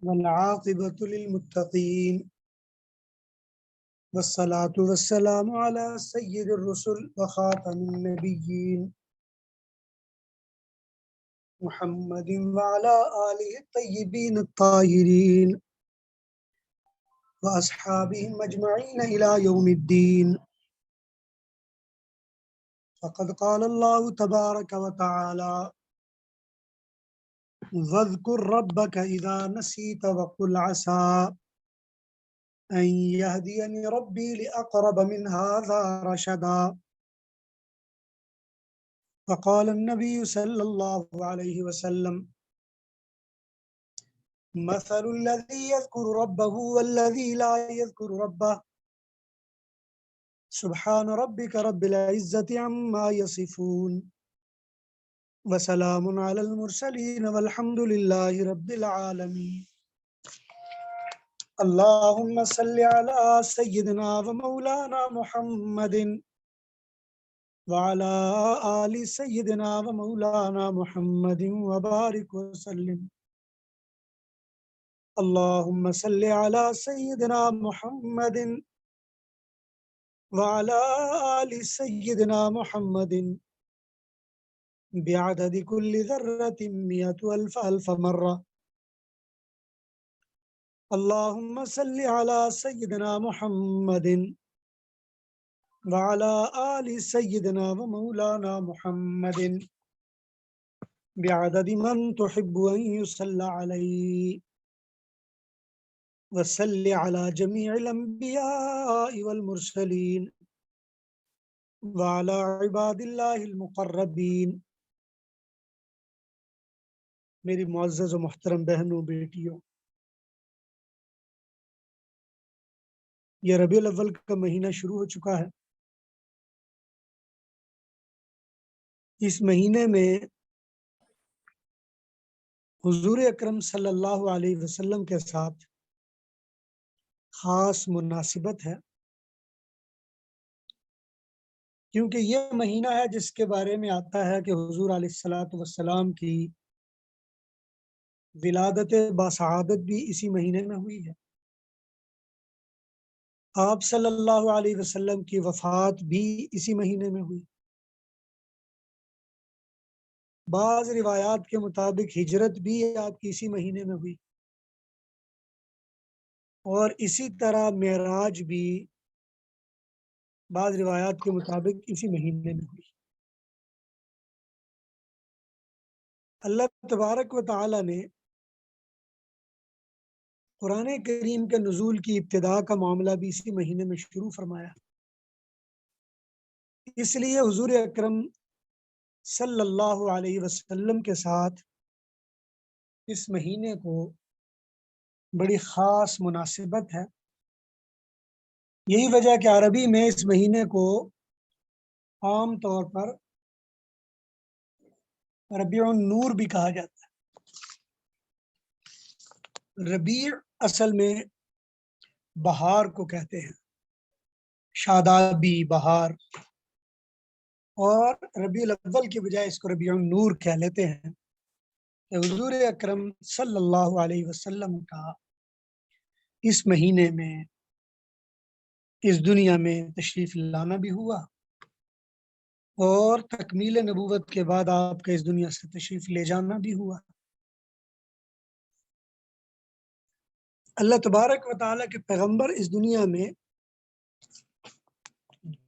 والعاقبة للمتقين والصلاة والسلام على سيد الرسل وخاتم النبيين محمد وعلى آله الطيبين الطاهرين وأصحابهم أجمعين إلى يوم الدين. فقد قال الله تبارك وتعالى: واذكر ربك إذا نسيت وقل عسى أن يهديني ربي لأقرب من هذا رشدا. فقال النبي صلى الله عليه وسلم: مثل الذي يذكر ربه والذي لا يذكر ربه سبحان ربك رب العزة عما يصفون وسلام على المرسلين والحمد لله رب العالمين. اللهم صل على سيدنا ومولانا محمد وعلى آل سيدنا ومولانا محمد وبارك وسلم. اللهم صل على سيدنا محمد وعلى آل سيدنا محمد بعدد كل ذرة 100,000 مرة. اللهم صل على سيدنا محمد وعلى آل سيدنا ومولانا محمد بعدد من تحب أن يصلى عليه. وصل على جميع الأنبياء والمرسلين وعلى عباد الله المقربين. میری معزز و محترم بہنوں بیٹیوں، یہ ربیع الاول کا مہینہ شروع ہو چکا ہے۔ اس مہینے میں حضور اکرم صلی اللہ علیہ وسلم کے ساتھ خاص مناسبت ہے، کیونکہ یہ مہینہ ہے جس کے بارے میں آتا ہے کہ حضور علیہ الصلوۃ والسلام کی ولادت باسعادت بھی اسی مہینے میں ہوئی ہے، آپ صلی اللہ علیہ وسلم کی وفات بھی اسی مہینے میں ہوئی۔ بعض روایات کے مطابق ہجرت بھی آپ کی اسی مہینے میں ہوئی، اور اسی طرح معراج بھی بعض روایات کے مطابق اسی مہینے میں ہوئی۔ اللہ تبارک و تعالی نے قرآن کریم کے نزول کی ابتدا کا معاملہ بھی اسی مہینے میں شروع فرمایا، اس لیے حضور اکرم صلی اللہ علیہ وسلم کے ساتھ اس مہینے کو بڑی خاص مناسبت ہے۔ یہی وجہ کہ عربی میں اس مہینے کو عام طور پر ربیع النور بھی کہا جاتا ہے۔ ربیع اصل میں بہار کو کہتے ہیں، شادابی، بہار، اور ربیع الاول کی بجائے اس کو ربیع النور کہہ لیتے ہیں کہ حضور اکرم صلی اللہ علیہ وسلم کا اس مہینے میں اس دنیا میں تشریف لانا بھی ہوا، اور تکمیل نبوت کے بعد آپ کا اس دنیا سے تشریف لے جانا بھی ہوا۔ اللہ تبارک و تعالیٰ کے پیغمبر اس دنیا میں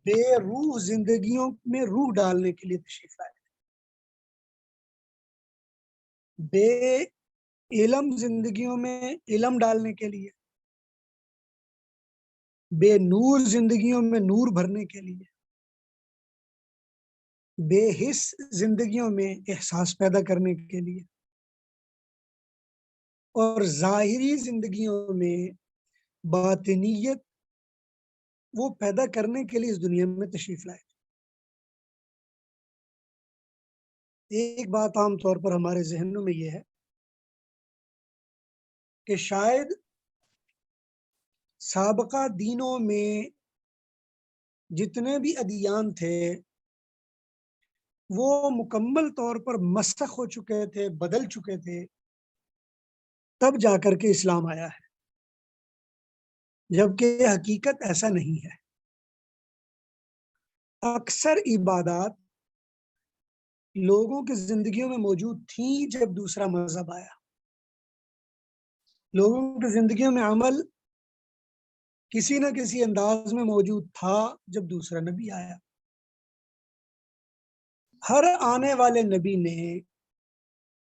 بے روح زندگیوں میں روح ڈالنے کے لیے تشریف لائے، بے علم زندگیوں میں علم ڈالنے کے لیے، بے نور زندگیوں میں نور بھرنے کے لیے، بے حس زندگیوں میں احساس پیدا کرنے کے لیے، اور ظاہری زندگیوں میں باطنیت وہ پیدا کرنے کے لیے اس دنیا میں تشریف لائے۔ ایک بات عام طور پر ہمارے ذہنوں میں یہ ہے کہ شاید سابقہ دینوں میں جتنے بھی ادیان تھے وہ مکمل طور پر مسخ ہو چکے تھے، بدل چکے تھے، تب جا کر کے اسلام آیا ہے، جبکہ حقیقت ایسا نہیں ہے۔ اکثر عبادات لوگوں کی زندگیوں میں موجود تھیں جب دوسرا مذہب آیا، لوگوں کی زندگیوں میں عمل کسی نہ کسی انداز میں موجود تھا جب دوسرا نبی آیا۔ ہر آنے والے نبی نے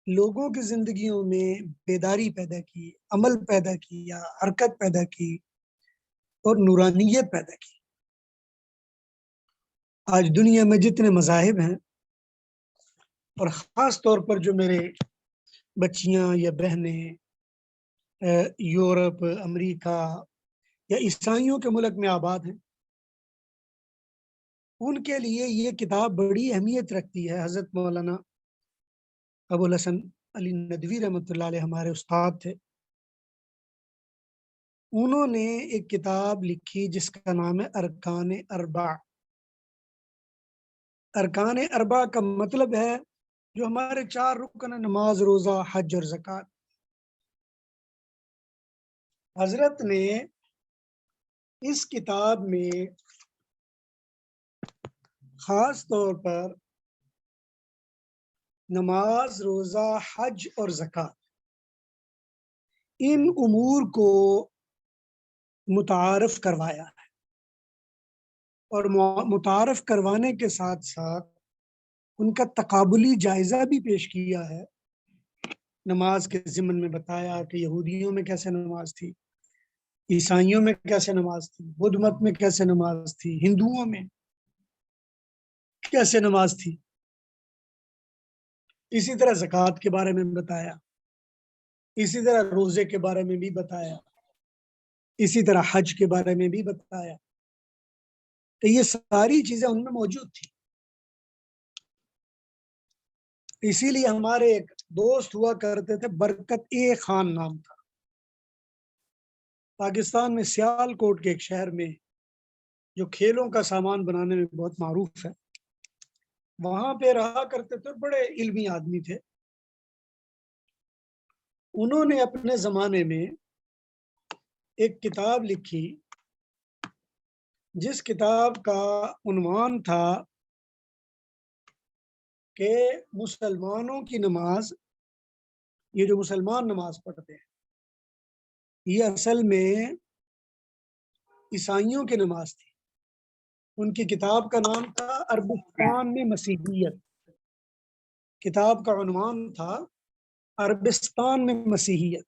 لوگوں کی زندگیوں میں بیداری پیدا کی، عمل پیدا کیا، حرکت پیدا کی اور نورانیت پیدا کی۔ آج دنیا میں جتنے مذاہب ہیں، اور خاص طور پر جو میرے بچیاں یا بہنیں یورپ، امریکہ یا عیسائیوں کے ملک میں آباد ہیں، ان کے لیے یہ کتاب بڑی اہمیت رکھتی ہے۔ حضرت مولانا ابو الحسن علی ندوی رحمۃ اللہ علیہ ہمارے استاد تھے، انہوں نے ایک کتاب لکھی جس کا نام ہے ارکان اربع۔ ارکان اربع کا مطلب ہے جو ہمارے 4 رکن ہیں، نماز، روزہ، حج اور زکوٰۃ۔ حضرت نے اس کتاب میں خاص طور پر نماز، روزہ، حج اور زکوٰۃ، ان امور کو متعارف کروایا ہے، اور متعارف کروانے کے ساتھ ساتھ ان کا تقابلی جائزہ بھی پیش کیا ہے۔ نماز کے ضمن میں بتایا کہ یہودیوں میں کیسے نماز تھی، عیسائیوں میں کیسے نماز تھی، بدھ مت میں کیسے نماز تھی، ہندوؤں میں کیسے نماز تھی۔ اسی طرح زکوٰۃ کے بارے میں بتایا، اسی طرح روزے کے بارے میں بھی بتایا، اسی طرح حج کے بارے میں بھی بتایا، کہ یہ ساری چیزیں ان میں موجود تھی۔ اسی لیے ہمارے ایک دوست ہوا کرتے تھے، برکت اے خان نام تھا، پاکستان میں سیال کوٹ کے ایک شہر میں جو کھیلوں کا سامان بنانے میں بہت معروف ہے، وہاں پہ رہا کرتے تھے، بڑے علمی آدمی تھے۔ انہوں نے اپنے زمانے میں ایک کتاب لکھی جس کتاب کا عنوان تھا کہ مسلمانوں کی نماز، یہ جو مسلمان نماز پڑھتے ہیں، یہ اصل میں عیسائیوں کی نماز تھی۔ ان کی کتاب کا نام تھا عربستان میں مسیحیت، کتاب کا عنوان تھا عربستان میں مسیحیت،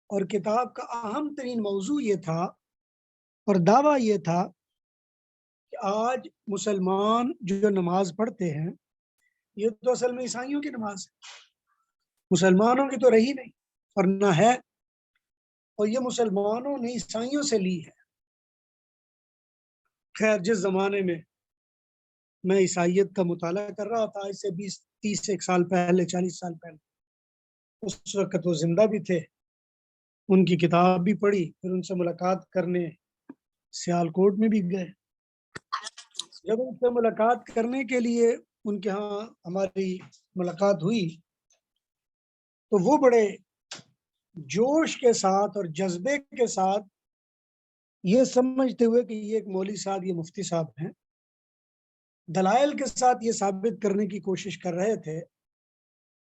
اور کتاب کا اہم ترین موضوع یہ تھا اور دعویٰ یہ تھا کہ آج مسلمان جو نماز پڑھتے ہیں، یہ تو اصل میں عیسائیوں کی نماز ہے، مسلمانوں کی تو رہی نہیں اور نہ ہے، اور یہ مسلمانوں نے عیسائیوں سے لی ہے۔ خیر، جس زمانے میں میں عیسائیت کا مطالعہ کر رہا تھا، اس سے 20-30 سال پہلے، 40 سال پہلے، اس وقت وہ زندہ بھی تھے، ان کی کتاب بھی پڑھی، پھر ان سے ملاقات کرنے سیال کوٹ میں بھی گئے۔ جب ان سے ملاقات کرنے کے لیے ان کے ہاں ہماری ملاقات ہوئی، تو وہ بڑے جوش کے ساتھ اور جذبے کے ساتھ یہ سمجھتے ہوئے کہ یہ ایک مولوی صاحب، یہ مفتی صاحب ہیں، دلائل کے ساتھ یہ ثابت کرنے کی کوشش کر رہے تھے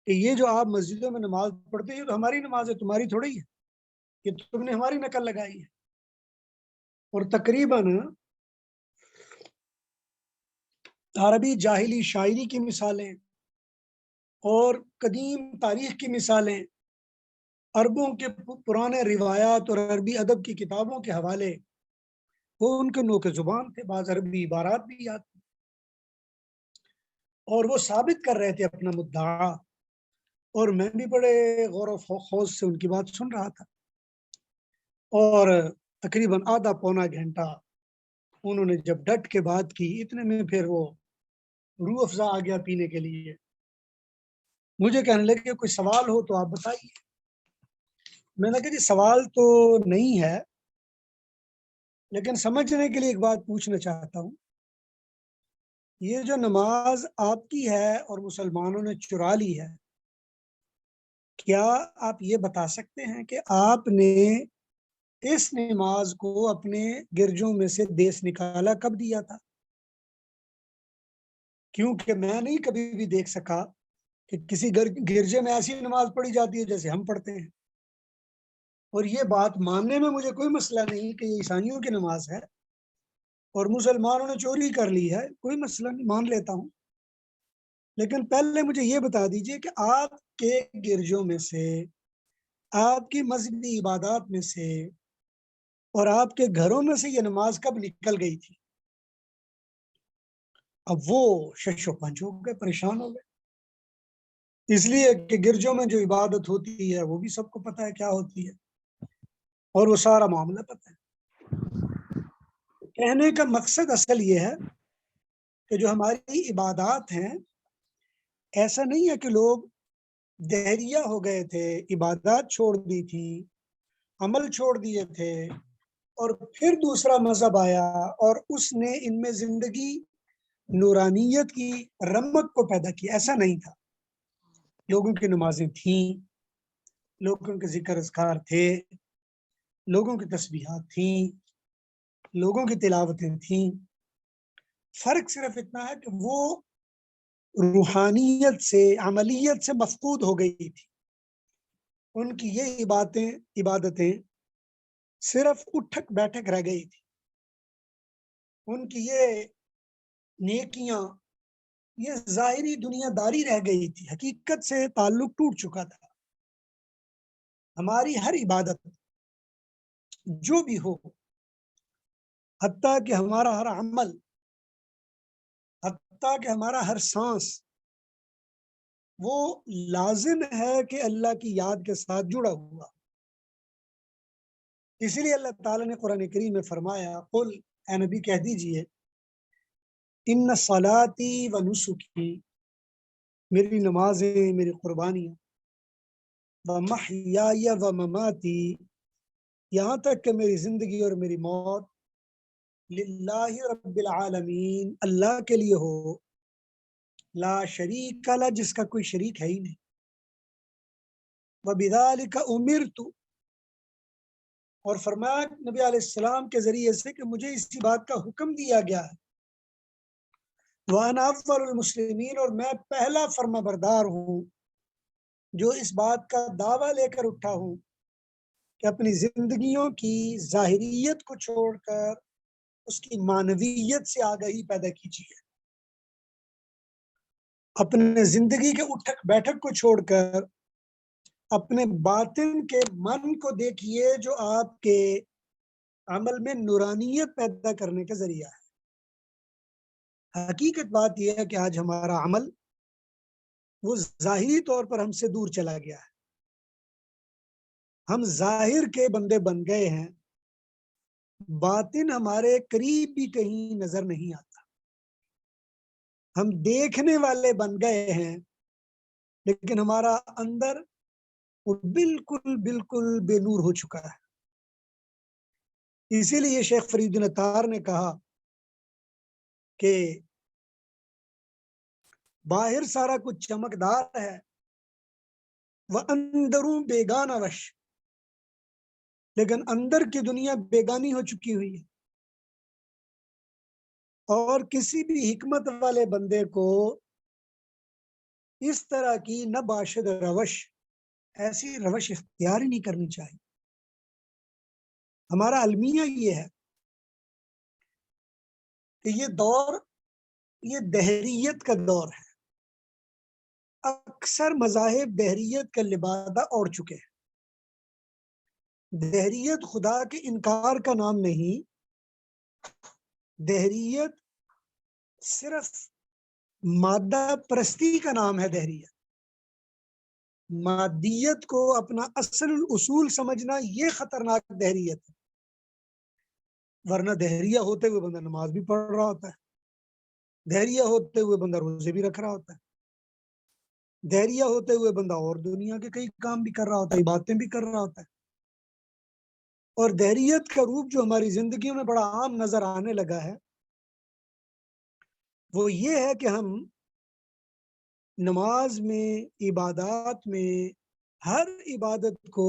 کہ یہ جو آپ مسجدوں میں نماز پڑھتے ہیں، یہ تو ہماری نماز ہے، تمہاری تھوڑی ہے، یہ تم نے ہماری نقل لگائی ہے۔ اور تقریباً عربی جاہلی شاعری کی مثالیں اور قدیم تاریخ کی مثالیں، عربوں کے پرانے روایات اور عربی ادب کی کتابوں کے حوالے، وہ ان کے نوک زبان تھے، بعض عربی عبارات بھی یاد تھے، اور وہ ثابت کر رہے تھے اپنا مدعا، اور میں بھی بڑے غور و خوض سے ان کی بات سن رہا تھا۔ اور تقریباً آدھا پونا گھنٹہ انہوں نے جب ڈٹ کے بات کی، اتنے میں پھر وہ روح افزا آ گیا پینے کے لیے، مجھے کہنے لگے کوئی سوال ہو تو آپ بتائیے۔ میں نے کہا جی سوال تو نہیں ہے، لیکن سمجھنے کے لیے ایک بات پوچھنا چاہتا ہوں، یہ جو نماز آپ کی ہے اور مسلمانوں نے چرا لی ہے، کیا آپ یہ بتا سکتے ہیں کہ آپ نے اس نماز کو اپنے گرجوں میں سے دیس نکالا کب دیا تھا؟ کیونکہ میں نہیں کبھی بھی دیکھ سکا کہ کسی گرجے میں ایسی نماز پڑھی جاتی ہے جیسے ہم پڑھتے ہیں، اور یہ بات ماننے میں مجھے کوئی مسئلہ نہیں کہ یہ عیسائیوں کی نماز ہے اور مسلمانوں نے چوری کر لی ہے، کوئی مسئلہ نہیں، مان لیتا ہوں، لیکن پہلے مجھے یہ بتا دیجئے کہ آپ کے گرجوں میں سے، آپ کی مذہبی عبادات میں سے اور آپ کے گھروں میں سے یہ نماز کب نکل گئی تھی؟ اب وہ شش و پنج ہو گئے، پریشان ہو گئے، اس لیے کہ گرجوں میں جو عبادت ہوتی ہے وہ بھی سب کو پتا ہے کیا ہوتی ہے، اور وہ سارا معاملہ پتا ہے۔ کہنے کا مقصد اصل یہ ہے کہ جو ہماری عبادات ہیں، ایسا نہیں ہے کہ لوگ دہریہ ہو گئے تھے، عبادات چھوڑ دی تھی، عمل چھوڑ دیے تھے، اور پھر دوسرا مذہب آیا اور اس نے ان میں زندگی نورانیت کی رمق کو پیدا کی، ایسا نہیں تھا۔ لوگوں کی نمازیں تھیں، لوگوں کے ذکر اذکار تھے، لوگوں کی تسبیحات تھیں، لوگوں کی تلاوتیں تھیں، فرق صرف اتنا ہے کہ وہ روحانیت سے، عملیت سے مفقود ہو گئی تھی۔ ان کی یہ عبادتیں صرف اٹھک بیٹھک رہ گئی تھی، ان کی یہ نیکیاں یہ ظاہری دنیا داری رہ گئی تھی، حقیقت سے تعلق ٹوٹ چکا تھا۔ ہماری ہر عبادت جو بھی ہو، حتیٰ کہ ہمارا ہر عمل، حتیٰ کہ ہمارا ہر سانس، وہ لازم ہے کہ اللہ کی یاد کے ساتھ جڑا ہوا۔ اسی لیے اللہ تعالیٰ نے قرآن کریم میں فرمایا، قل، اے نبی کہہ دیجئے، ان صلاتی و نسکی، میری نمازیں، میری قربانیاں، و محیای و مماتی، یہاں تک کہ میری زندگی اور میری موت، للہ رب العالمین، اللہ کے لیے ہو، لا شریک لا، جس کا کوئی شریک ہے ہی نہیں، وبذالک امرت، اور فرمایا نبی علیہ السلام کے ذریعے سے کہ مجھے اسی بات کا حکم دیا گیا ہے، وَأَنَا أَفْضَلُ الْمُسْلِمِينَ، اور میں پہلا فرما بردار ہوں جو اس بات کا دعویٰ لے کر اٹھا ہوں کہ اپنی زندگیوں کی ظاہریت کو چھوڑ کر اس کی معنویت سے آگاہی پیدا کیجیے، اپنے زندگی کے اٹھک بیٹھک کو چھوڑ کر اپنے باطن کے من کو دیکھیے جو آپ کے عمل میں نورانیت پیدا کرنے کا ذریعہ ہے۔ حقیقت بات یہ ہے کہ آج ہمارا عمل وہ ظاہری طور پر ہم سے دور چلا گیا ہے، ہم ظاہر کے بندے بن گئے ہیں، باطن ہمارے قریب بھی کہیں نظر نہیں آتا، ہم دیکھنے والے بن گئے ہیں لیکن ہمارا اندر وہ بالکل بالکل بے نور ہو چکا ہے۔ اسی لیے شیخ فرید الاتار نے کہا کہ باہر سارا کچھ چمکدار ہے، وہ اندروں بیگانہ وش، لیکن اندر کی دنیا بیگانی ہو چکی ہوئی ہے، اور کسی بھی حکمت والے بندے کو اس طرح کی نہ باشد روش، ایسی روش اختیار ہی نہیں کرنی چاہیے۔ ہمارا المیہ یہ ہے کہ یہ دور یہ دہریت کا دور ہے، اکثر مذاہب دہریت کا لبادہ اوڑھ چکے ہیں۔ دہریت خدا کے انکار کا نام نہیں، دہریت صرف مادہ پرستی کا نام ہے۔ دہریت مادیت کو اپنا اصل اصول سمجھنا، یہ خطرناک دہریت ہے، ورنہ دہریہ ہوتے ہوئے بندہ نماز بھی پڑھ رہا ہوتا ہے، دہریہ ہوتے ہوئے بندہ روزے بھی رکھ رہا ہوتا ہے، دہریہ ہوتے ہوئے بندہ اور دنیا کے کئی کام بھی کر رہا ہوتا ہے، باتیں بھی کر رہا ہوتا ہے۔ اور دہریت کا روپ جو ہماری زندگیوں میں بڑا عام نظر آنے لگا ہے وہ یہ ہے کہ ہم نماز میں، عبادات میں، ہر عبادت کو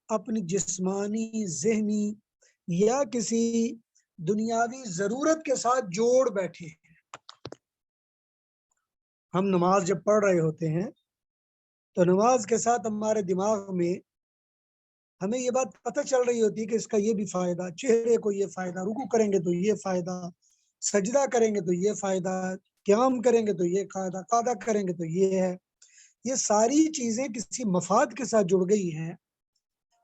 اپنی جسمانی، ذہنی یا کسی دنیاوی ضرورت کے ساتھ جوڑ بیٹھے ہیں۔ ہم نماز جب پڑھ رہے ہوتے ہیں تو نماز کے ساتھ ہمارے دماغ میں ہمیں یہ بات پتہ چل رہی ہوتی ہے کہ اس کا یہ بھی فائدہ، چہرے کو یہ فائدہ، رکوع کریں گے تو یہ فائدہ، سجدہ کریں گے تو یہ فائدہ، قیام کریں گے تو یہ فائدہ، قعدہ کریں گے تو یہ ہے۔ یہ ساری چیزیں کسی مفاد کے ساتھ جڑ گئی ہیں،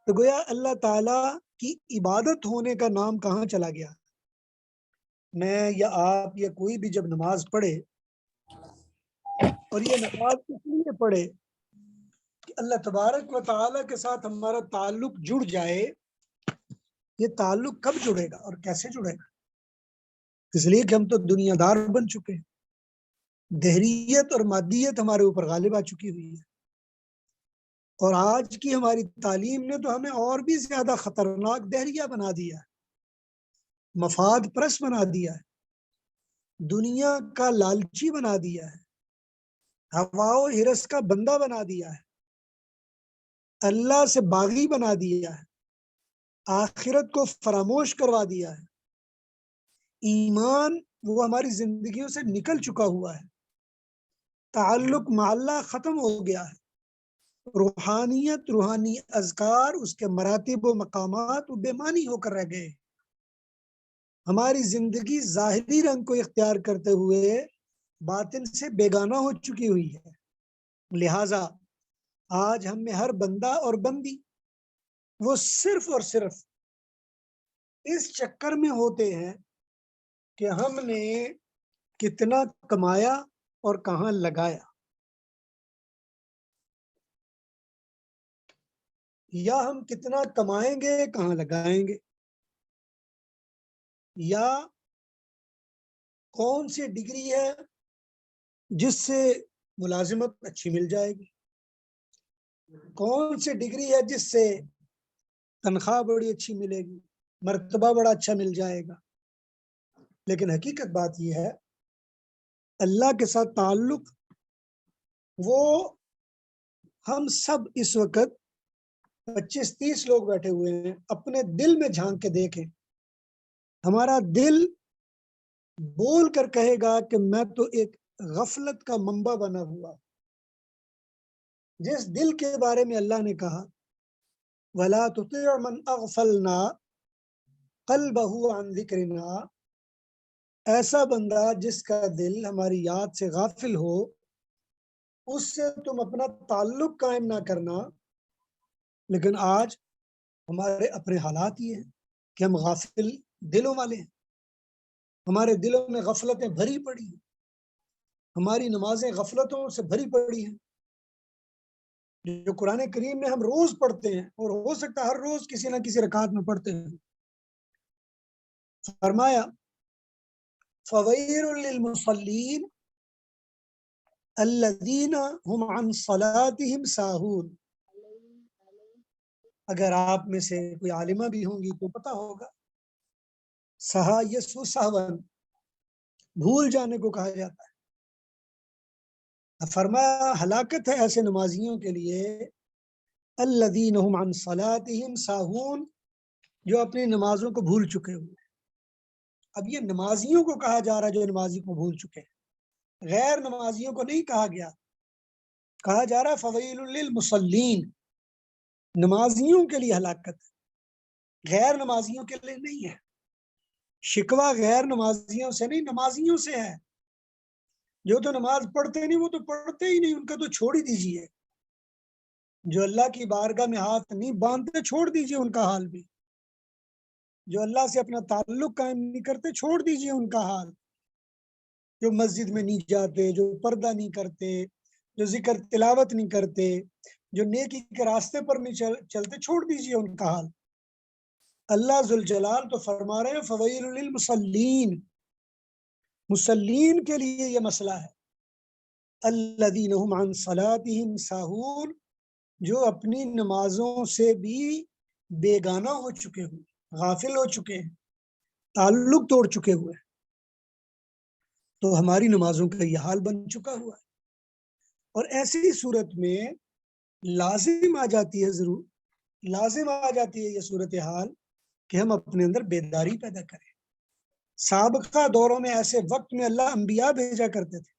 تو گویا اللہ تعالیٰ کی عبادت ہونے کا نام کہاں چلا گیا؟ میں یا آپ یا کوئی بھی جب نماز پڑھے، اور یہ نماز اس لیے پڑھے کہ اللہ تبارک و تعالیٰ کے ساتھ ہمارا تعلق جڑ جائے۔ یہ تعلق کب جڑے گا اور کیسے جڑے گا؟ اس لیے کہ ہم تو دنیا دار بن چکے ہیں، دہریت اور مادیت ہمارے اوپر غالب آ چکی ہوئی ہے، اور آج کی ہماری تعلیم نے تو ہمیں اور بھی زیادہ خطرناک دہریہ بنا دیا ہے، مفاد پرست بنا دیا ہے، دنیا کا لالچی بنا دیا ہے، ہوا و ہرس کا بندہ بنا دیا ہے، اللہ سے باغی بنا دیا ہے، آخرت کو فراموش کروا دیا ہے، ایمان وہ ہماری زندگیوں سے نکل چکا ہوا ہے، تعلق مع اللہ ختم ہو گیا ہے، روحانیت، روحانی اذکار، اس کے مراتب و مقامات وہ بے معنی ہو کر رہ گئے۔ ہماری زندگی ظاہری رنگ کو اختیار کرتے ہوئے باطن سے بیگانہ ہو چکی ہوئی ہے۔ لہٰذا آج ہم میں ہر بندہ اور بندی وہ صرف اور صرف اس چکر میں ہوتے ہیں کہ ہم نے کتنا کمایا اور کہاں لگایا، یا ہم کتنا کمائیں گے کہاں لگائیں گے، یا کون سی ڈگری ہے جس سے ملازمت اچھی مل جائے گی، کون سی ڈگری ہے جس سے تنخواہ بڑی اچھی ملے گی، مرتبہ بڑا اچھا مل جائے گا۔ لیکن حقیقت بات یہ ہے، اللہ کے ساتھ تعلق وہ ہم سب اس وقت 25-30 لوگ بیٹھے ہوئے ہیں، اپنے دل میں جھانک کے دیکھیں، ہمارا دل بول کر کہے گا کہ میں تو ایک غفلت کا منبع بنا ہوا۔ جس دل کے بارے میں اللہ نے کہا وَلَا تُطِعْ مَنْ أَغْفَلْنَا قَلْبَهُ عَنْ ذِكْرِنَا، ایسا بندہ جس کا دل ہماری یاد سے غافل ہو، اس سے تم اپنا تعلق قائم نہ کرنا۔ لیکن آج ہمارے اپنے حالات یہ ہیں کہ ہم غافل دلوں والے ہیں، ہمارے دلوں میں غفلتیں بھری پڑی ہیں، ہماری نمازیں غفلتوں سے بھری پڑی ہیں، جو قرآن کریم میں ہم روز پڑھتے ہیں، اور ہو سکتا ہے ہر روز کسی نہ کسی رکعت میں پڑھتے ہیں۔ فرمایا فَوَيْلٌ لِّلْمُصَلِّينَ الَّذِينَ هُمْ عَنْ صَلَاتِهِمْ سَاهُونَ۔ اگر آپ میں سے کوئی عالمہ بھی ہوں گی تو پتہ ہوگا، سہا یسو سہون، بھول جانے کو کہا جاتا ہے۔ فرمایا ہلاکت ہے ایسے نمازیوں کے لیے، الذین هم عن صلاتهم ساہون، جو اپنی نمازوں کو بھول چکے ہوئے۔ اب یہ نمازیوں کو کہا جا رہا ہے جو نمازی کو بھول چکے ہیں، غیر نمازیوں کو نہیں کہا گیا۔ کہا جا رہا ہے فویل للمصلین، نمازیوں کے لیے ہلاکت ہے، غیر نمازیوں کے لیے نہیں ہے۔ شکوہ غیر نمازیوں سے نہیں، نمازیوں سے ہے۔ جو تو نماز پڑھتے نہیں وہ تو پڑھتے ہی نہیں، ان کا تو چھوڑ ہی دیجیے۔ جو اللہ کی بارگاہ میں ہاتھ نہیں باندھتے چھوڑ دیجیے ان کا حال بھی۔ جو اللہ سے اپنا تعلق قائم نہیں کرتے چھوڑ دیجیے ان کا حال۔ جو مسجد میں نہیں جاتے، جو پردہ نہیں کرتے، جو ذکر تلاوت نہیں کرتے، جو نیکی کے راستے پر نہیں چلتے، چھوڑ دیجیے ان کا حال۔ اللہ ذوالجلال تو فرما رہے ہیں فویل للمصلین، مصلین کے لیے یہ مسئلہ ہے، الذین هم عن صلاتهم ساہون، جو اپنی نمازوں سے بھی بیگانہ ہو چکے ہوئے، غافل ہو چکے ہیں، تعلق توڑ چکے ہوئے۔ تو ہماری نمازوں کا یہ حال بن چکا ہوا ہے، اور ایسی صورت میں لازم آ جاتی ہے، ضرور لازم آ جاتی ہے یہ صورتحال کہ ہم اپنے اندر بیداری پیدا کریں۔ سابقہ دوروں میں ایسے وقت میں اللہ انبیاء بھیجا کرتے تھے،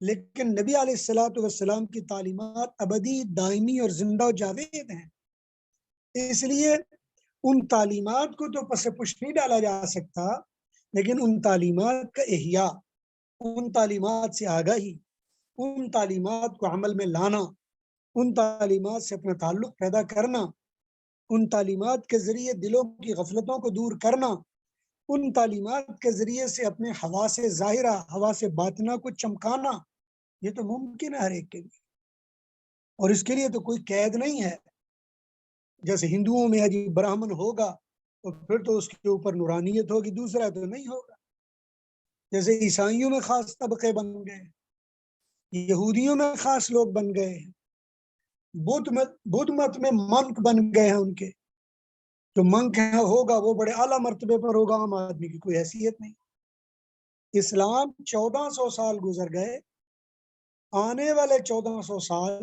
لیکن نبی علیہ الصلوۃ والسلام کی تعلیمات ابدی، دائمی اور زندہ و جاوید ہیں۔ اس لیے ان تعلیمات کو تو پس پش نہیں ڈالا جا سکتا، لیکن ان تعلیمات کا احیاء، ان تعلیمات سے آگاہی، ان تعلیمات کو عمل میں لانا، ان تعلیمات سے اپنا تعلق پیدا کرنا، ان تعلیمات کے ذریعے دلوں کی غفلتوں کو دور کرنا، ان تعلیمات کے ذریعے سے اپنے حواس ظاہرہ، حواس باطنہ کو چمکانا، یہ تو ممکن ہے ہر ایک کے لیے، اور اس کے لیے تو کوئی قید نہیں ہے۔ جیسے ہندوؤں میں جی برہمن ہوگا تو پھر تو اس کے اوپر نورانیت ہوگی، دوسرا تو نہیں ہوگا۔ جیسے عیسائیوں میں خاص طبقے بن گئے، یہودیوں میں خاص لوگ بن گئے ہیں، بدھ مت میں منک بن گئے ہیں، ان کے جو منک ہے ہوگا وہ بڑے اعلیٰ مرتبے پر ہوگا، عام آدمی کی کوئی حیثیت نہیں۔ اسلام 1400 سال گزر گئے، آنے والے 1400 سال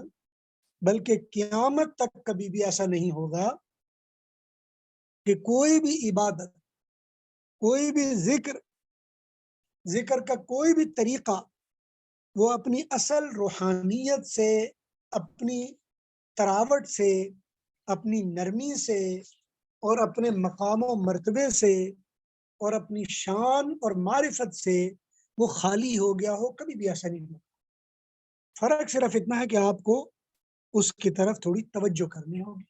بلکہ قیامت تک کبھی بھی ایسا نہیں ہوگا کہ کوئی بھی عبادت، کوئی بھی ذکر کا کوئی بھی طریقہ وہ اپنی اصل روحانیت سے، اپنی تراوٹ سے، اپنی نرمی سے، اور اپنے مقام و مرتبے سے، اور اپنی شان اور معرفت سے وہ خالی ہو گیا ہو، کبھی بھی ایسا نہیں ہو۔ فرق صرف اتنا ہے کہ آپ کو اس کی طرف تھوڑی توجہ کرنی ہوگی،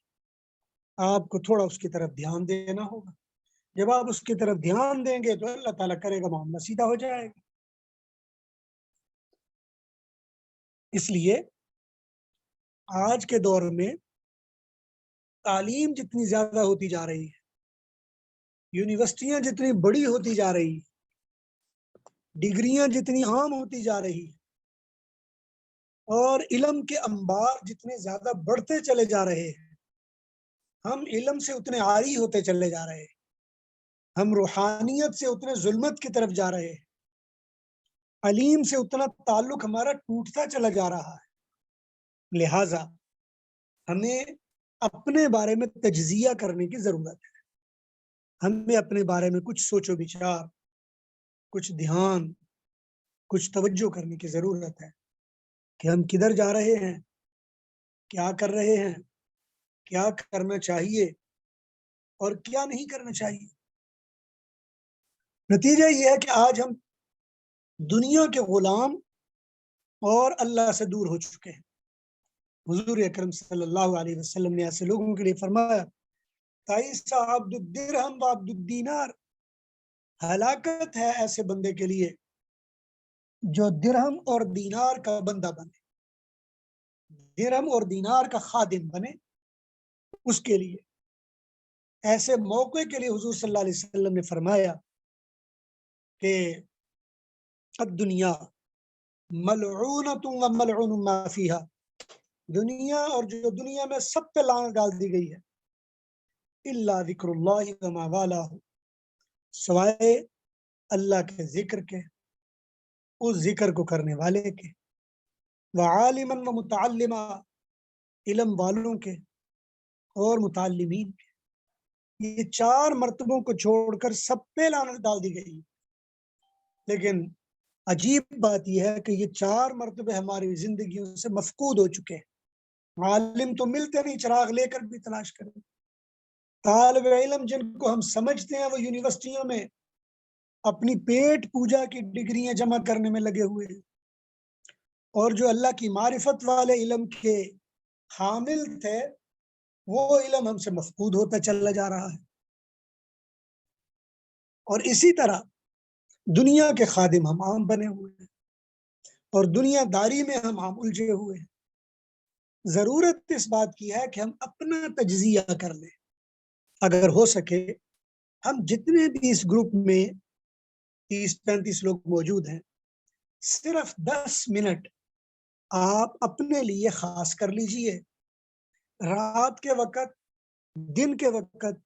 آپ کو تھوڑا اس کی طرف دھیان دینا ہوگا۔ جب آپ اس کی طرف دھیان دیں گے تو اللہ تعالیٰ کرے گا، معاملہ سیدھا ہو جائے گا۔ اس لیے آج کے دور میں تعلیم جتنی زیادہ ہوتی جا رہی ہے، یونیورسٹیاں جتنی بڑی ہوتی جا رہی ہیں، ڈگریاں جتنی عام ہوتی جا رہی ہیں، اور علم کے انبار جتنے زیادہ بڑھتے چلے جا رہے ہیں، ہم علم سے اتنے عاری ہوتے چلے جا رہے ہیں، ہم روحانیت سے اتنے ظلمت کی طرف جا رہے ہیں، علیم سے اتنا تعلق ہمارا ٹوٹتا چلا جا رہا ہے۔ لہٰذا ہمیں اپنے بارے میں تجزیہ کرنے کی ضرورت ہے، ہمیں اپنے بارے میں کچھ سوچ و بچار، کچھ دھیان، کچھ توجہ کرنے کی ضرورت ہے کہ ہم کدھر جا رہے ہیں، کیا کر رہے ہیں، کیا کرنا چاہیے اور کیا نہیں کرنا چاہیے۔ نتیجہ یہ ہے کہ آج ہم دنیا کے غلام اور اللہ سے دور ہو چکے ہیں۔ حضور اکرم صلی اللہ علیہ وسلم نے ایسے لوگوں کے لیے فرمایا، تائیسا عبد الدرہم و عبد الدینار، ہلاکت ہے ایسے بندے کے لیے جو درہم اور دینار کا بندہ بنے، درہم اور دینار کا خادم بنے۔ اس کے لیے ایسے موقع کے لیے حضور صلی اللہ علیہ وسلم نے فرمایا کہ الدنیا ملعونۃ و ملعون ما فیہا، دنیا اور جو دنیا میں سب پہ لعنت ڈال دی گئی ہے، الا ذکر اللہ وما والہ، سوائے اللہ کے ذکر کے، اس ذکر کو کرنے والے کے، وعالما و متعلما، علم والوں کے اور متعلمین کے۔ یہ چار مرتبوں کو چھوڑ کر سب پہ لعنت ڈال دی گئی۔ لیکن عجیب بات یہ ہے کہ یہ چار مرتبے ہماری زندگیوں سے مفقود ہو چکے ہیں۔ عالم تو ملتے نہیں، چراغ لے کر بھی تلاش کریں۔ طالب علم جن کو ہم سمجھتے ہیں وہ یونیورسٹیوں میں اپنی پیٹ پوجا کی ڈگریاں جمع کرنے میں لگے ہوئے ہیں، اور جو اللہ کی معرفت والے علم کے حامل تھے وہ علم ہم سے مفقود ہوتا چلا جا رہا ہے۔ اور اسی طرح دنیا کے خادم ہم عام بنے ہوئے ہیں، اور دنیا داری میں ہم عام الجھے ہوئے ہیں۔ ضرورت اس بات کی ہے کہ ہم اپنا تجزیہ کر لیں۔ اگر ہو سکے ہم جتنے بھی اس گروپ میں 30-35 لوگ موجود ہیں، صرف 10 منٹ آپ اپنے لیے خاص کر لیجئے، رات کے وقت، دن کے وقت،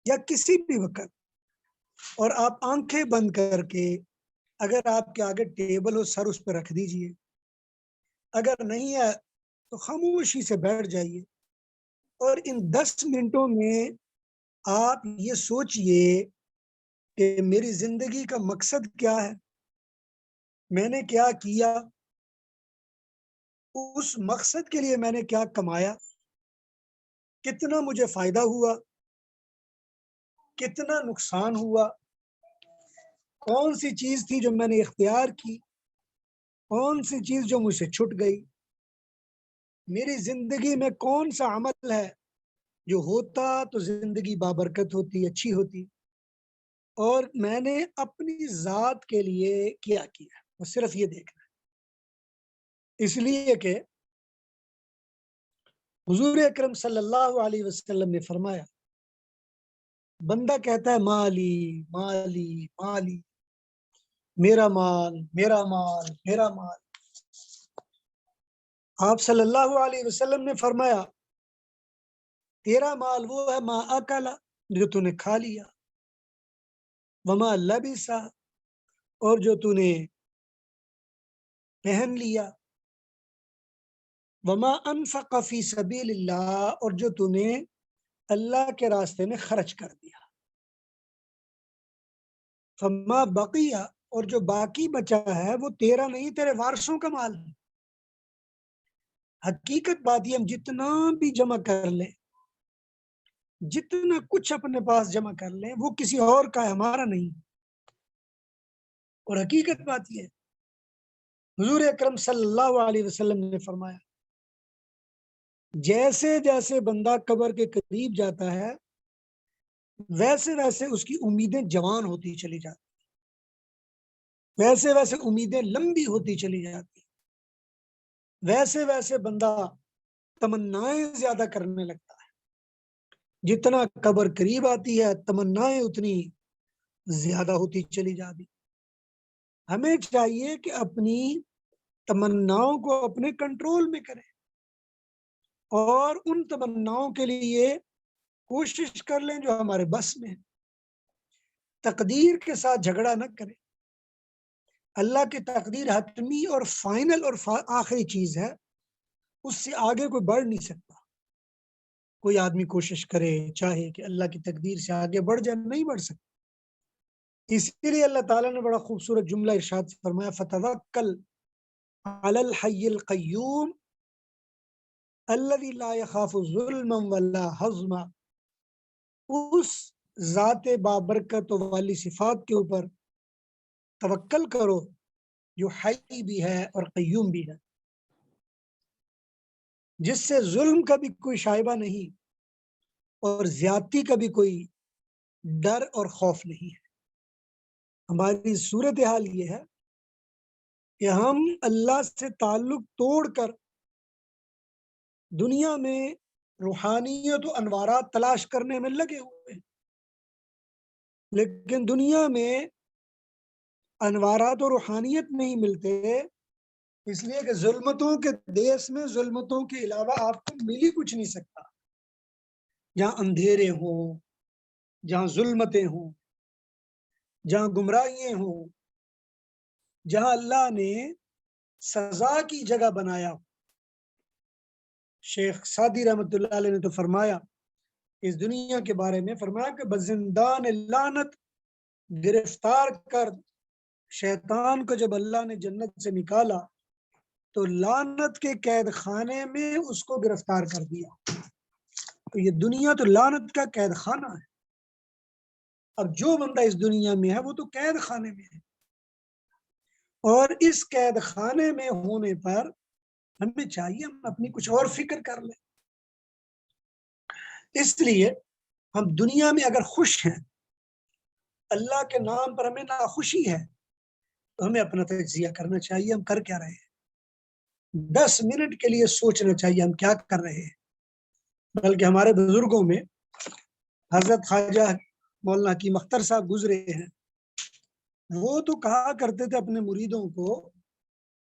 یا کسی بھی وقت، اور آپ آنکھیں بند کر کے، اگر آپ کے آگے ٹیبل ہو سر اس پہ رکھ دیجئے، اگر نہیں ہے تو خاموشی سے بیٹھ جائیے اور ان 10 منٹوں میں آپ یہ سوچئے کہ میری زندگی کا مقصد کیا ہے، میں نے کیا کیا، اس مقصد کے لیے میں نے کیا کمایا، کتنا مجھے فائدہ ہوا، کتنا نقصان ہوا، کون سی چیز تھی جو میں نے اختیار کی، کون سی چیز جو مجھ سے چھٹ گئی، میری زندگی میں کون سا عمل ہے جو ہوتا تو زندگی بابرکت ہوتی، اچھی ہوتی، اور میں نے اپنی ذات کے لیے کیا کیا، وہ صرف یہ دیکھنا ہے۔ اس لیے کہ حضور اکرم صلی اللہ علیہ وسلم نے فرمایا، بندہ کہتا ہے مالی مالی مالی، میرا مال میرا مال میرا مال۔ آپ صلی اللہ علیہ وسلم نے فرمایا تیرا مال وہ ہے ما اکلا، جو تو نے کھا لیا، وما لبسا، اور جو تو نے پہن لیا، وما انفق فی سبیل اللہ، اور جو تو نے اللہ کے راستے میں خرچ کر دیا، فما بقیہ، اور جو باقی بچا ہے وہ تیرا نہیں، تیرے وارثوں کا مال ہے۔ حقیقت بات یہ، ہم جتنا بھی جمع کر لیں، جتنا کچھ اپنے پاس جمع کر لیں، وہ کسی اور کا ہے، ہمارا نہیں۔ اور حقیقت بات یہ ہے، حضور اکرم صلی اللہ علیہ وسلم نے فرمایا جیسے جیسے بندہ قبر کے قریب جاتا ہے ویسے ویسے اس کی امیدیں جوان ہوتی چلی جاتی، ویسے ویسے امیدیں لمبی ہوتی چلی جاتی، ویسے ویسے بندہ تمنائیں زیادہ کرنے لگتا ہے۔ جتنا قبر قریب آتی ہے تمنائیں اتنی زیادہ ہوتی چلی جاتی۔ ہمیں چاہیے کہ اپنی تمناؤں کو اپنے کنٹرول میں کریں اور ان تمناؤں کے لیے کوشش کر لیں جو ہمارے بس میں ہے۔ تقدیر کے ساتھ جھگڑا نہ کریں۔ اللہ کی تقدیر حتمی اور فائنل اور آخری چیز ہے، اس سے آگے کوئی بڑھ نہیں سکتا۔ کوئی آدمی کوشش کرے چاہے کہ اللہ کی تقدیر سے آگے بڑھ جائے، نہیں بڑھ سکتا۔ اسی لیے اللہ تعالیٰ نے بڑا خوبصورت جملہ ارشاد فرمایا، فتوکل علی الحی القیوم الذی لا یخاف ظلما ولا حظما، اس ذات بابرکت والی صفات کے اوپر توکل کرو جو حی بھی ہے اور قیوم بھی ہے، جس سے ظلم کا بھی کوئی شائبہ نہیں اور زیادتی کا بھی کوئی ڈر اور خوف نہیں ہے۔ ہماری صورتحال یہ ہے کہ ہم اللہ سے تعلق توڑ کر دنیا میں روحانیت و انوارات تلاش کرنے میں لگے ہوئے ہیں، لیکن دنیا میں انوارات و روحانیت نہیں ملتے، اس لیے کہ ظلمتوں کے دیس میں ظلمتوں کے علاوہ آپ کو مل ہی کچھ نہیں سکتا۔ جہاں اندھیرے ہوں، جہاں ظلمتیں ہوں، جہاں گمراہیاں ہوں، جہاں اللہ نے سزا کی جگہ بنایا۔ شیخ سعدی رحمۃ اللہ علیہ نے تو فرمایا اس دنیا کے بارے میں، فرمایا کہ بزندان لعنت گرفتار کر شیطان کو جب اللہ نے جنت سے نکالا تو لعنت کے قید خانے میں اس کو گرفتار کر دیا۔ تو یہ دنیا تو لعنت کا قید خانہ ہے۔ اب جو بندہ اس دنیا میں ہے وہ تو قید خانے میں ہے، اور اس قید خانے میں ہونے پر ہمیں چاہیے ہم اپنی کچھ اور فکر کر لیں۔ اس لیے ہم دنیا میں اگر خوش ہیں، اللہ کے نام پر ہمیں ناخوشی ہے، تو ہمیں اپنا تجزیہ کرنا چاہیے ہم کر کیا رہے ہیں۔ 10 منٹ کے لیے سوچنا چاہیے ہم کیا کر رہے ہیں۔ بلکہ ہمارے بزرگوں میں حضرت خواجہ مولانا حکیم اختر صاحب گزرے ہیں، وہ تو کہا کرتے تھے اپنے مریدوں کو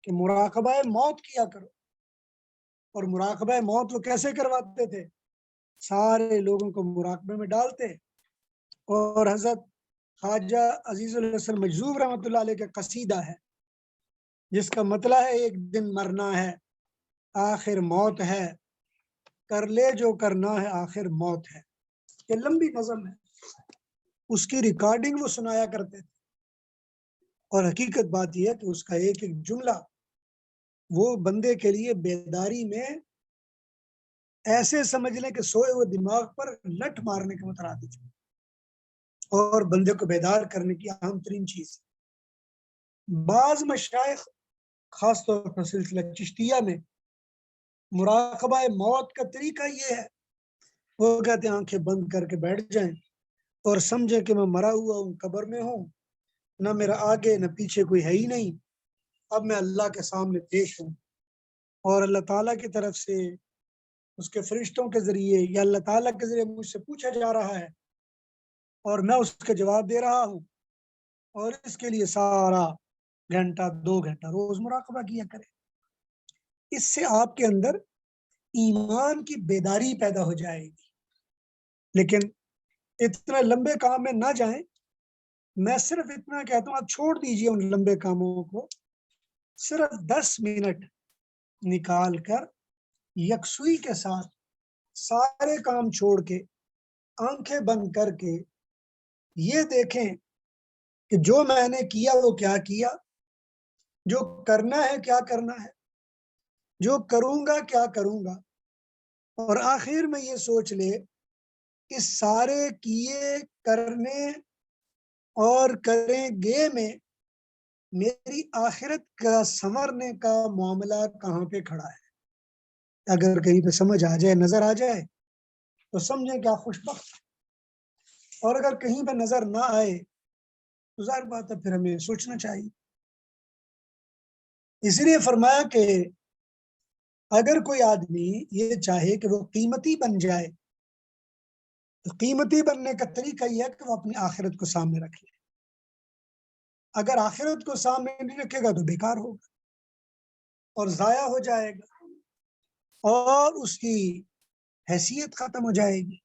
کہ مراقبہ موت کیا کرو۔ اور مراقبہ موت وہ کیسے کرواتے تھے؟ سارے لوگوں کو مراقبے میں ڈالتے، اور حضرت خواجہ عزیز الحسن مجذوب رحمۃ اللہ علیہ کا قصیدہ ہے جس کا مطلب ہے ایک دن مرنا ہے، آخر موت ہے، کر لے جو کرنا ہے آخر موت ہے. یہ لمبی نظم ہے، اس کی ریکارڈنگ وہ سنایا کرتے تھے، اور حقیقت بات یہ ہے کہ اس کا ایک ایک جملہ وہ بندے کے لیے بیداری میں ایسے سمجھ لیں کہ سوئے ہوئے دماغ پر لٹ مارنے کے مترادف ہے، اور بندے کو بیدار کرنے کی اہم ترین چیز. بعض مشائخ خاص طور پر سلسلہ چشتیہ میں مراقبہ موت کا طریقہ یہ ہے، وہ کہتے ہیں آنکھیں بند کر کے بیٹھ جائیں اور سمجھیں کہ میں مرا ہوا ہوں، قبر میں ہوں، نہ میرا آگے نہ پیچھے کوئی ہے ہی نہیں، اب میں اللہ کے سامنے پیش ہوں، اور اللہ تعالیٰ کی طرف سے اس کے فرشتوں کے ذریعے یا اللہ تعالیٰ کے ذریعے مجھ سے پوچھا جا رہا ہے اور میں اس کا جواب دے رہا ہوں، اور اس کے لیے سارا گھنٹہ 2 گھنٹہ روز مراقبہ کیا کرے. اس سے آپ کے اندر ایمان کی بیداری پیدا ہو جائے گی. لیکن اتنے لمبے کام میں نہ جائیں. میں صرف اتنا کہتا ہوں، آپ چھوڑ دیجئے ان لمبے کاموں کو، صرف 10 منٹ نکال کر یکسوئی کے ساتھ سارے کام چھوڑ کے آنکھیں بند کر کے یہ دیکھیں کہ جو میں نے کیا وہ کیا کیا، جو کرنا ہے کیا کرنا ہے، جو کروں گا کیا کروں گا، اور آخر میں یہ سوچ لے کہ سارے کیے کرنے اور کریں گے میں میری آخرت کا سنورنے کا معاملہ کہاں پہ کھڑا ہے. اگر کہیں پہ سمجھ آ جائے، نظر آ جائے تو سمجھیں کیا خوش بخت، اور اگر کہیں پہ نظر نہ آئے تو ظاہر بات ہے پھر ہمیں سوچنا چاہیے. اس لیے فرمایا کہ اگر کوئی آدمی یہ چاہے کہ وہ قیمتی بن جائے تو قیمتی بننے کا طریقہ یہ ہے کہ وہ اپنی آخرت کو سامنے رکھ لے. اگر آخرت کو سامنے نہیں رکھے گا تو بیکار ہوگا اور ضائع ہو جائے گا اور اس کی حیثیت ختم ہو جائے گی.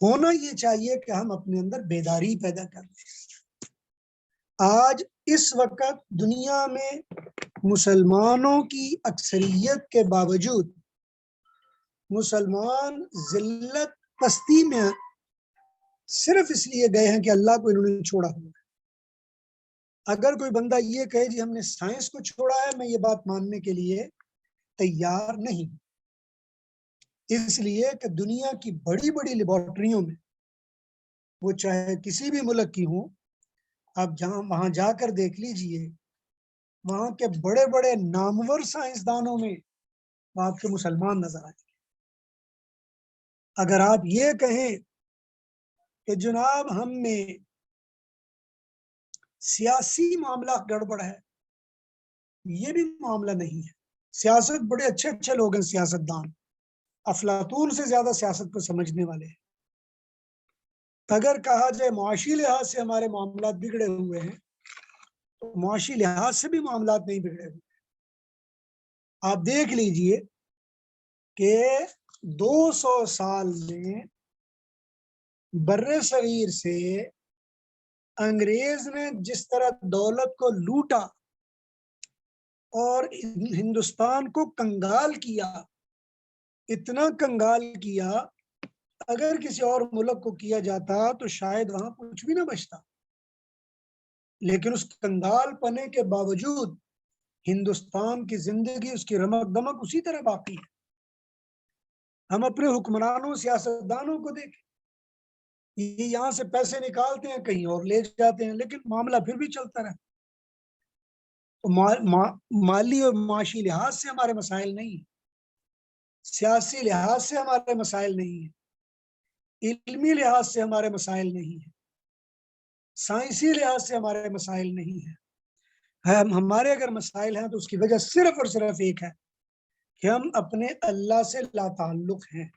ہونا یہ چاہیے کہ ہم اپنے اندر بیداری پیدا کر دیں. آج اس وقت دنیا میں مسلمانوں کی اکثریت کے باوجود مسلمان ذلت پستی میں صرف اس لیے گئے ہیں کہ اللہ کو انہوں نے چھوڑا ہوا ہے. اگر کوئی بندہ یہ کہے جی ہم نے سائنس کو چھوڑا ہے، میں یہ بات ماننے کے لیے تیار نہیں. اس لیے کہ دنیا کی بڑی بڑی لیبارٹریوں میں، وہ چاہے کسی بھی ملک کی ہوں، آپ جہاں وہاں جا کر دیکھ لیجئے، وہاں کے بڑے بڑے نامور سائنسدانوں میں وہ آپ کے مسلمان نظر آئیں گے. اگر آپ یہ کہیں کہ جناب ہم میں سیاسی معاملہ گڑبڑ ہے، یہ بھی معاملہ نہیں ہے. سیاست بڑے اچھے اچھے لوگ ہیں، سیاست دان افلاطون سے زیادہ سیاست کو سمجھنے والے ہیں. اگر کہا جائے معاشی لحاظ سے ہمارے معاملات بگڑے ہوئے ہیں تو معاشی لحاظ سے بھی معاملات نہیں بگڑے ہوئے. آپ دیکھ لیجئے کہ 200 سال میں بر صغیر سے انگریز نے جس طرح دولت کو لوٹا اور ہندوستان کو کنگال کیا، اتنا کنگال کیا، اگر کسی اور ملک کو کیا جاتا تو شاید وہاں کچھ بھی نہ بچتا. لیکن اس کنگال پنے کے باوجود ہندوستان کی زندگی، اس کی رمق دمک اسی طرح باقی ہے. ہم اپنے حکمرانوں سیاستدانوں کو دیکھیں، یہ یہاں سے پیسے نکالتے ہیں کہیں اور لے جاتے ہیں، لیکن معاملہ پھر بھی چلتا رہتا. مالی اور معاشی لحاظ سے ہمارے مسائل نہیں ہیں، سیاسی لحاظ سے ہمارے مسائل نہیں ہیں، علمی لحاظ سے ہمارے مسائل نہیں ہیں، سائنسی لحاظ سے ہمارے مسائل نہیں ہیں. ہمارے اگر مسائل ہیں تو اس کی وجہ صرف اور صرف ایک ہے کہ ہم اپنے اللہ سے لا تعلق ہیں.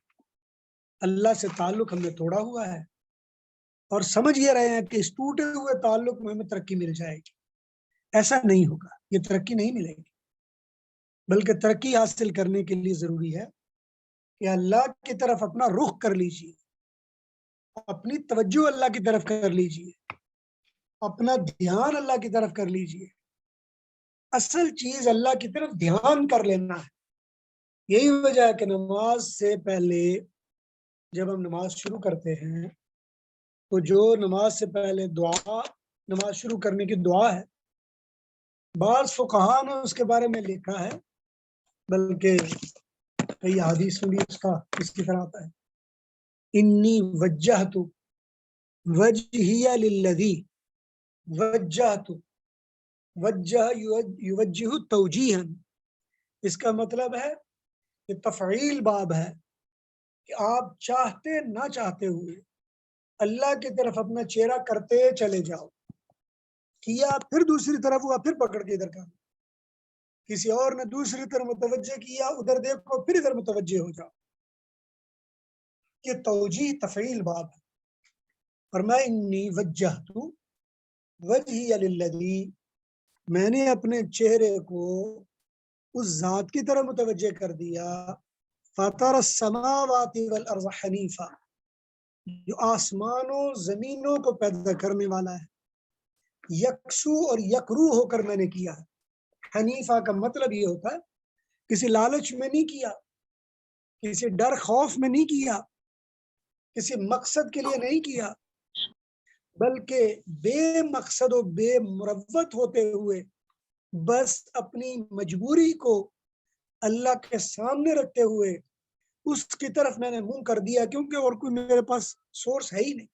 اللہ سے تعلق ہم نے توڑا ہوا ہے اور سمجھ یہ رہے ہیں کہ اس ٹوٹے ہوئے تعلق میں ہمیں ترقی مل جائے گی. ایسا نہیں ہوگا، یہ ترقی نہیں ملے گی. بلکہ ترقی حاصل کرنے کے لیے ضروری ہے کہ اللہ کی طرف اپنا رخ کر لیجئے، اپنی توجہ اللہ کی طرف کر لیجئے، اپنا دھیان اللہ کی طرف کر لیجئے. اصل چیز اللہ کی طرف دھیان کر لینا ہے. یہی وجہ ہے کہ نماز سے پہلے جب ہم نماز شروع کرتے ہیں تو جو نماز سے پہلے دعا، نماز شروع کرنے کی دعا ہے، بعض فقہا نے اس کے بارے میں لکھا ہے، بلکہ کئی حدیث میں بھی اس کی طرح آتا ہے، انی وجہت وجہی للذی وجہت، وجہ یوجہ توجیہا، اس کا مطلب ہے کہ تفعیل باب ہے کہ آپ چاہتے نہ چاہتے ہوئے اللہ کی طرف اپنا چہرہ کرتے چلے جاؤ، کیا پھر دوسری طرف ہوا پھر پکڑ کے ادھر کا، کسی اور نے دوسری طرف متوجہ کیا ادھر دیکھو پھر ادھر متوجہ ہو جاؤ، یہ توجیہ تفعیل باب ہے۔ فرمایا انی وجہت وجہی للذی، میں نے اپنے چہرے کو اس ذات کی طرف متوجہ کر دیا، فطر السماوات والارض حنیفا، جو آسمانوں زمینوں کو پیدا کرنے والا ہے، یکسو اور یکرو ہو کر میں نے کیا ہے۔ حنیفہ کا مطلب یہ ہوتا ہے کسی لالچ میں نہیں کیا، کسی ڈر خوف میں نہیں کیا، کسی مقصد کے لیے نہیں کیا، بلکہ بے مقصد و بے مروت ہوتے ہوئے بس اپنی مجبوری کو اللہ کے سامنے رکھتے ہوئے اس کی طرف میں نے منہ کر دیا، کیونکہ اور کوئی میرے پاس سورس ہے ہی نہیں،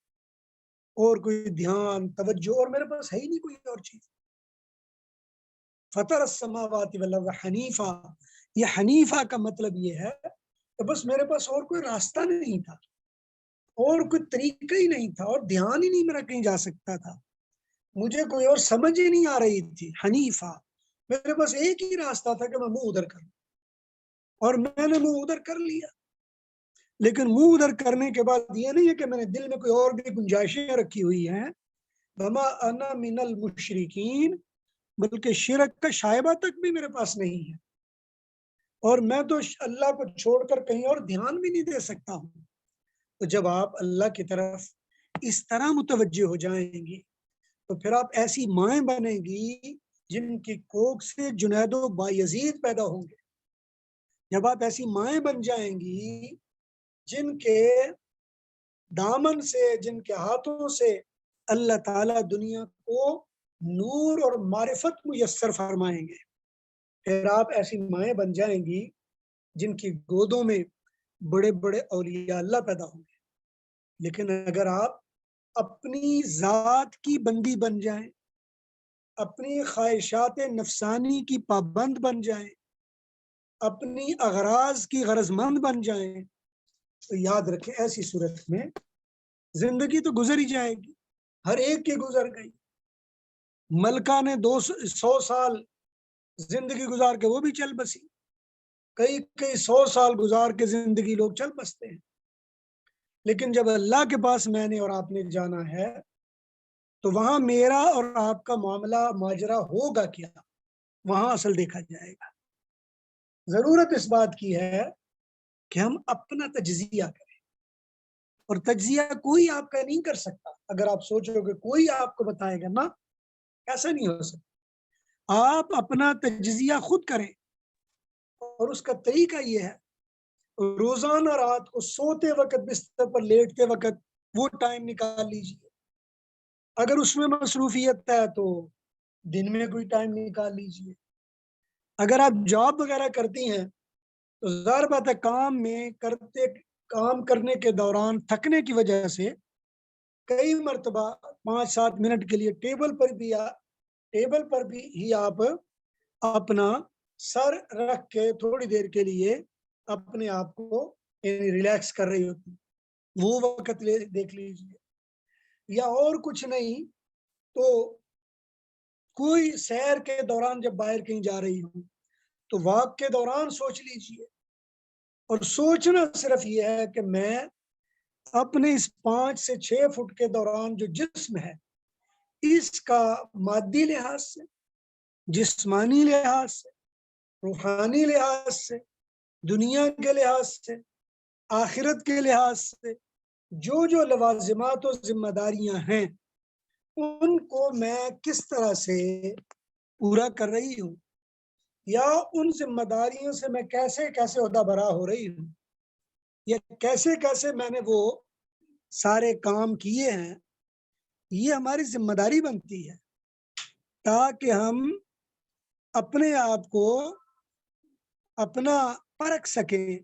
اور کوئی دھیان توجہ اور میرے پاس ہے ہی نہیں کوئی اور چیز۔ فطر السماوات والارض حنیفا، یہ حنیفہ کا مطلب یہ ہے کہ بس میرے پاس اور کوئی راستہ نہیں تھا، اور کوئی طریقہ ہی نہیں تھا، اور دھیان ہی نہیں میرا کہیں جا سکتا تھا، مجھے کوئی اور سمجھ ہی نہیں آ رہی تھی۔ حنیفہ، میرے پاس ایک ہی راستہ تھا کہ میں منہ ادھر کروں، اور میں نے منہ ادھر کر لیا۔ لیکن منہ ادھر کرنے کے بعد یہ نہیں ہے کہ میں نے دل میں کوئی اور بھی گنجائشیں رکھی ہوئی ہیں، وما انا من المشرکین، بلکہ شرک کا شائبہ تک بھی میرے پاس نہیں ہے، اور میں تو اللہ کو چھوڑ کر کہیں اور دھیان بھی نہیں دے سکتا ہوں۔ تو جب آپ اللہ کی طرف اس طرح متوجہ ہو جائیں گی تو پھر آپ ایسی مائیں بنیں گی جن کی کوکھ سے جنید و بایزید پیدا ہوں گے۔ جب آپ ایسی مائیں بن جائیں گی جن کے دامن سے، جن کے ہاتھوں سے اللہ تعالیٰ دنیا کو نور اور معرفت میسر فرمائیں گے، پھر آپ ایسی مائیں بن جائیں گی جن کی گودوں میں بڑے بڑے اولیاء اللہ پیدا ہوں گے۔ لیکن اگر آپ اپنی ذات کی بندی بن جائیں، اپنی خواہشات نفسانی کی پابند بن جائیں، اپنی اغراض کی غرض مند بن جائیں، تو یاد رکھیں ایسی صورت میں زندگی تو گزر ہی جائے گی، ہر ایک کی گزر گئی۔ ملکہ نے 100 سال زندگی گزار کے وہ بھی چل بسی، کئی 100 سال گزار کے زندگی لوگ چل بستے ہیں، لیکن جب اللہ کے پاس میں نے اور آپ نے جانا ہے تو وہاں میرا اور آپ کا معاملہ ماجرا ہوگا کیا، وہاں اصل دیکھا جائے گا۔ ضرورت اس بات کی ہے کہ ہم اپنا تجزیہ کریں، اور تجزیہ کوئی آپ کا نہیں کر سکتا۔ اگر آپ سوچو کہ کوئی آپ کو بتائے گا، نا، ایسا نہیں ہو سکتا۔ آپ اپنا تجزیہ خود کریں، اور اس کا طریقہ یہ ہے روزانہ رات کو سوتے وقت بستر پر لیٹتے وقت وہ ٹائم نکال لیجیے۔ اگر اس میں مصروفیت ہے تو دن میں کوئی ٹائم نکال لیجیے۔ اگر آپ جاب وغیرہ کرتی ہیں تو ظاہر بات ہے کام کرنے کے دوران تھکنے کی وجہ سے کئی مرتبہ 5-7 منٹ کے لیے ٹیبل پر بھی ہی آپ اپنا سر رکھ کے تھوڑی دیر کے لیے اپنے آپ کو ریلیکس کر رہی ہوتی، وہ وقت دیکھ لیجیے۔ یا اور کچھ نہیں تو کوئی سیر کے دوران جب باہر کہیں جا رہی ہوں تو واک کے دوران سوچ لیجیے۔ اور سوچنا صرف یہ ہے کہ میں اپنے اس 5 سے 6 فٹ کے دوران جو جسم ہے، اس کا مادی لحاظ سے، جسمانی لحاظ سے، روحانی لحاظ سے، دنیا کے لحاظ سے، آخرت کے لحاظ سے جو جو لوازمات و ذمہ داریاں ہیں ان کو میں کس طرح سے پورا کر رہی ہوں۔ یا ان ذمہ داریوں سے میں کیسے کیسے عہدہ برا ہو رہی ہوں، یا کیسے کیسے میں نے وہ سارے کام کیے ہیں، یہ ہماری ذمہ داری بنتی ہے تاکہ ہم اپنے آپ کو اپنا پرکھ سکیں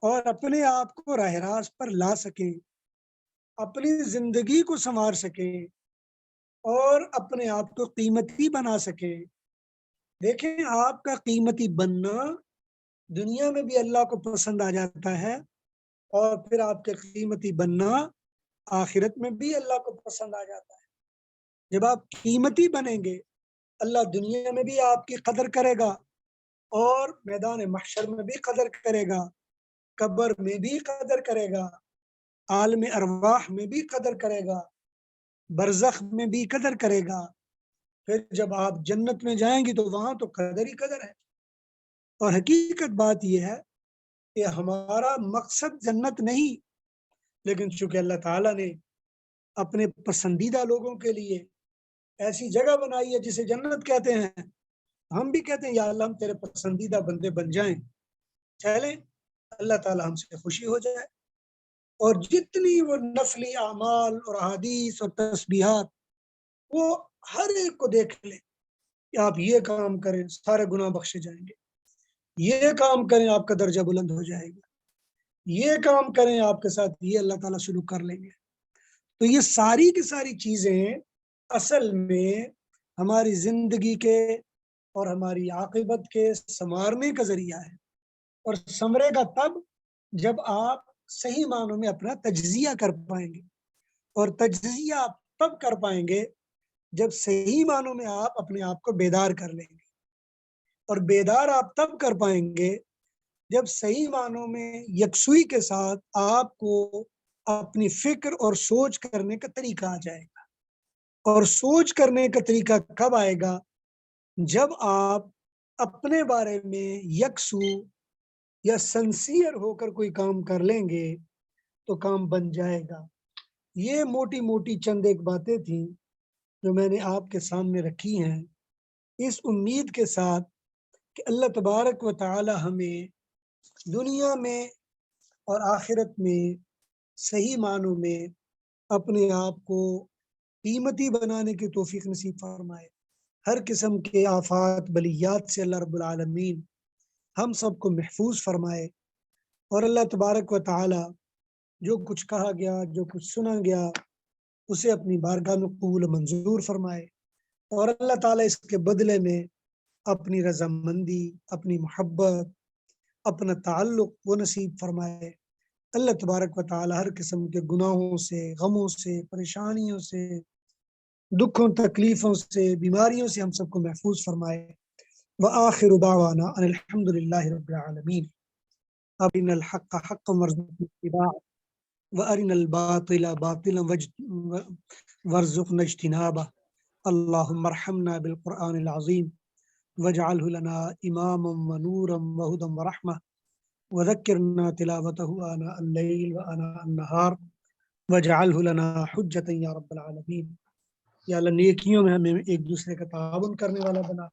اور اپنے آپ کو راہ راست پر لا سکیں، اپنی زندگی کو سنوار سکیں اور اپنے آپ کو قیمتی بنا سکیں۔ دیکھیں، آپ کا قیمتی بننا دنیا میں بھی اللہ کو پسند آ جاتا ہے، اور پھر آپ کے قیمتی بننا آخرت میں بھی اللہ کو پسند آ جاتا ہے۔ جب آپ قیمتی بنیں گے، اللہ دنیا میں بھی آپ کی قدر کرے گا اور میدان محشر میں بھی قدر کرے گا، قبر میں بھی قدر کرے گا، عالم ارواح میں بھی قدر کرے گا، برزخ میں بھی قدر کرے گا۔ پھر جب آپ جنت میں جائیں گی تو وہاں تو قدر ہی قدر ہے۔ اور حقیقت بات یہ ہے کہ ہمارا مقصد جنت نہیں، لیکن چونکہ اللہ تعالیٰ نے اپنے پسندیدہ لوگوں کے لیے ایسی جگہ بنائی ہے جسے جنت کہتے ہیں، ہم بھی کہتے ہیں یا اللہ ہم تیرے پسندیدہ بندے بن جائیں، چلیں اللہ تعالیٰ ہم سے خوشی ہو جائے۔ اور جتنی وہ نفلی اعمال اور احادیث اور تسبیحات، وہ ہر ایک کو دیکھ لیں کہ آپ یہ کام کریں سارے گناہ بخشے جائیں گے، یہ کام کریں آپ کا درجہ بلند ہو جائے گا، یہ کام کریں آپ کے ساتھ یہ اللہ تعالیٰ سلوک کر لیں گے۔ تو یہ ساری کی ساری چیزیں اصل میں ہماری زندگی کے اور ہماری عاقبت کے سنوارنے کا ذریعہ ہے، اور سنورے گا تب جب آپ صحیح معنوں میں اپنا تجزیہ کر پائیں گے، اور تجزیہ آپ تب کر پائیں گے جب صحیح معنوں میں آپ اپنے آپ کو بیدار کر لیں گے، اور بیدار آپ تب کر پائیں گے جب صحیح معنوں میں یکسوئی کے ساتھ آپ کو اپنی فکر اور سوچ کرنے کا طریقہ آ جائے گا۔ اور سوچ کرنے کا طریقہ کب آئے گا؟ جب آپ اپنے بارے میں یکسو یا سنسیئر ہو کر کوئی کام کر لیں گے تو کام بن جائے گا۔ یہ موٹی موٹی چند ایک باتیں تھیں جو میں نے آپ کے سامنے رکھی ہیں، اس امید کے ساتھ کہ اللہ تبارک و تعالی ہمیں دنیا میں اور آخرت میں صحیح معنوں میں اپنے آپ کو قیمتی بنانے کی توفیق نصیب فرمائے۔ ہر قسم کے آفات بلیات سے اللہ رب العالمین ہم سب کو محفوظ فرمائے، اور اللہ تبارک و تعالی جو کچھ کہا گیا، جو کچھ سنا گیا، اسے اپنی بارگاہ میں قبول و منظور فرمائے، اور اللہ تعالیٰ اس کے بدلے میں اپنی رضامندی، اپنی محبت، اپنا تعلق وہ نصیب فرمائے۔ اللہ تبارک و تعالی ہر قسم کے گناہوں سے، غموں سے، پریشانیوں سے، دکھوں تکلیفوں سے، بیماریوں سے ہم سب کو محفوظ فرمائے۔ وآخر دعوانا ان الحمد للہ رب العالمین۔ ارنا الحق حقا وارزقنا اتباعه وارنا الباطل باطلا وارزقنا اجتنابه۔ اللهم ارحمنا بالقرآن العظيم واجعله لنا إماما ونورا وهدى ورحمة، وذكرنا تلاوته آناء الليل وآناء النهار واجعله لنا حجة يا رب العالمين۔ یا اللہ نیکیوں میں ہمیں ایک دوسرے کا تعاون کرنے والا بنا،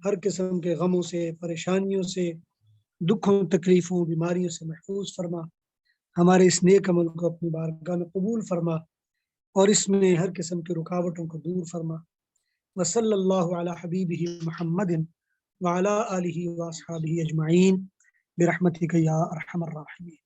ہر قسم کے غموں سے، پریشانیوں سے، دکھوں تکلیفوں بیماریوں سے محفوظ فرما، ہمارے اس نیک عمل کو اپنی بارگاہ میں قبول فرما، اور اس میں ہر قسم کی رکاوٹوں کو دور فرما۔ وصلی اللہ علی حبیبہ محمد وعلی آلہ واصحابہ اجمعین برحمتک یا ارحم الراحمین۔